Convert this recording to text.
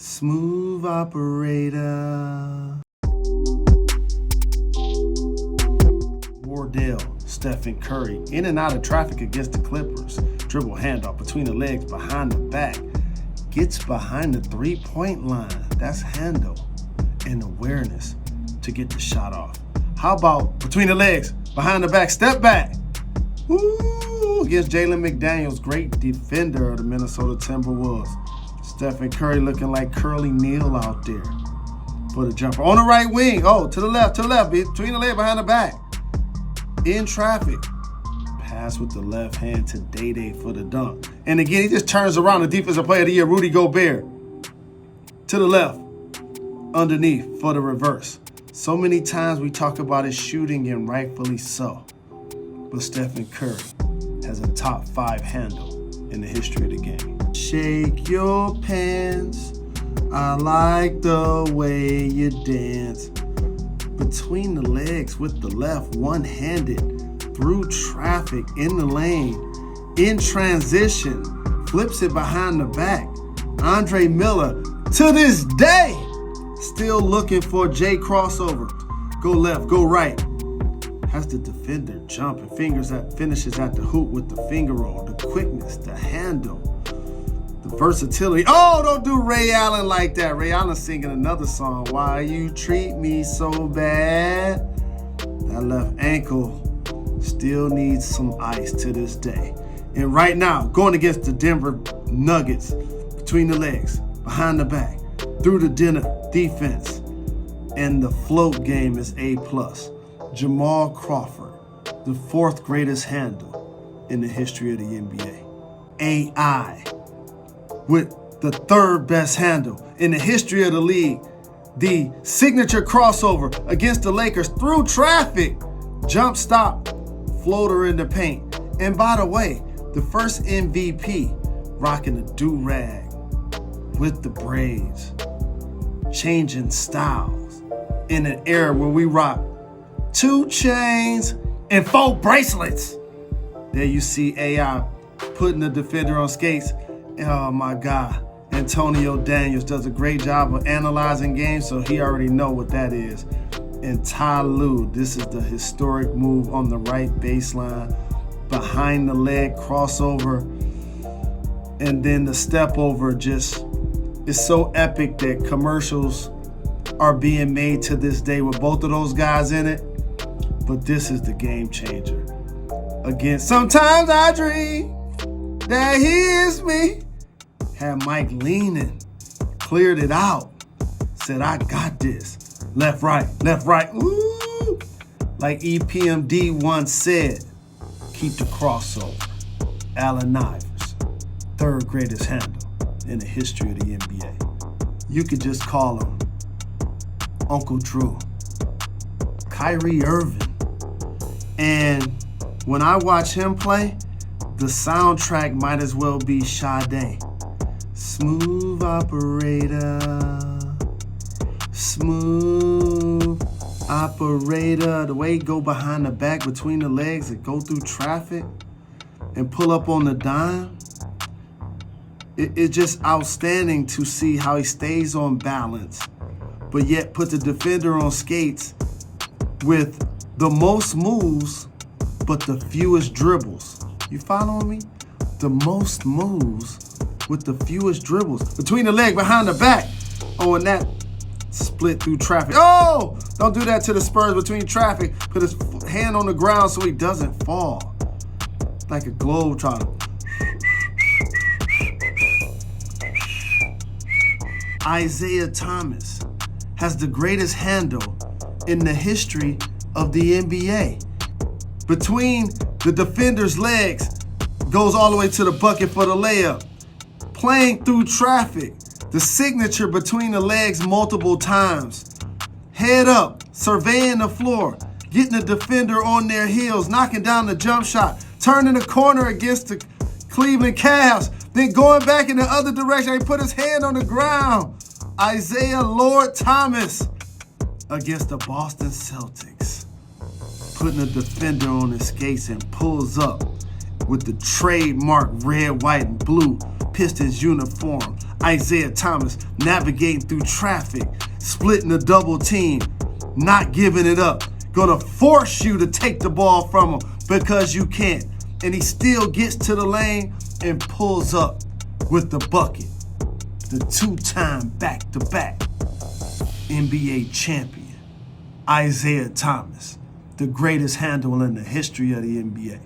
Smooth operator. Wardell, Steph and Curry in and out of traffic against the Clippers. Dribble handoff between the legs, behind the back. Gets behind the three-point line. That's handle and awareness to get the shot off. How about between the legs, behind the back, step back. Woo! Against Jalen McDaniels, great defender of the Minnesota Timberwolves. Steph and Curry looking like Curly Neal out there for the jumper. On the right wing. Oh, to the left, between the leg, behind the back. In traffic. Pass with the left hand to Day for the dunk. And again, he just turns around. The defensive player of the year, Rudy Gobert. To the left. Underneath for the reverse. So many times we talk about his shooting, and rightfully so. But Stephen Curry has a top 5 handle in the history of the game. Shake your pants. I like the way you dance. Between the legs with the left, one-handed, through traffic, in the lane, in transition, flips it behind the back. Andre Miller, to this day, still looking for J crossover. Go left, go right. Has the defender jumping, finishes at the hoop with the finger roll, the quickness, the handle, the versatility. Oh, don't do Ray Allen like that. Ray Allen singing another song, Why You Treat Me So Bad. That left ankle still needs some ice to this day. And right now, going against the Denver Nuggets, between the legs, behind the back, through the defense, and the float game is A+. JAMAL Crawford, the 4th greatest handle in the history of the NBA. AI, with the 3rd best handle in the history of the league. The signature crossover against the Lakers through traffic. Jump stop, floater in the paint. And by the way, the first MVP rocking a do-rag with the braids, changing styles in an era where we rock 2 chains and 4 bracelets. There you see AI putting the defender on skates. Oh my God. Antonio Daniels does a great job of analyzing games, so he already know what that is. And Ty Lue, this is the historic move on the right baseline, behind the leg crossover, and then the step over just is so epic that commercials are being made to this day with both of those guys in it. But this is the game changer. Again, sometimes I dream that he is me. Had Mike leaning, cleared it out, said, I got this. Left, right, ooh. Like EPMD once said, keep the crossover. Allen Iverson, 3rd greatest handle in the history of the NBA. You could just call him Uncle Drew, Kyrie Irving. And when I watch him play, the soundtrack might as well be Sade. Smooth operator, smooth operator. The way he go behind the back, between the legs, and go through traffic and pull up on the dime. It's just outstanding to see how he stays on balance, but yet put the defender on skates with the most moves, but the fewest dribbles. You following me? The most moves with the fewest dribbles. Between the leg, behind the back. Oh, and that split through traffic. Oh, don't do that to the Spurs between traffic. Put his hand on the ground so he doesn't fall. Like a globetrotter. Isaiah Thomas has the greatest handle in the history of the NBA. Between the defender's legs, goes all the way to the bucket for the layup. Playing through traffic, the signature between the legs multiple times. Head up, surveying the floor, getting the defender on their heels, knocking down the jump shot, turning the corner against the Cleveland Cavs, then going back in the other direction. He put his hand on the ground. Isaiah Lord Thomas against the Boston Celtics, putting the defender on his skates and pulls up with the trademark red, white, and blue Pistons uniform. ISIAH Thomas navigating through traffic, splitting the double team, not giving it up. Gonna force you to take the ball from him because you can't. And he still gets to the lane and pulls up with the bucket. The two-time back-to-back NBA champion, ISIAH Thomas, the greatest handle in the history of the NBA.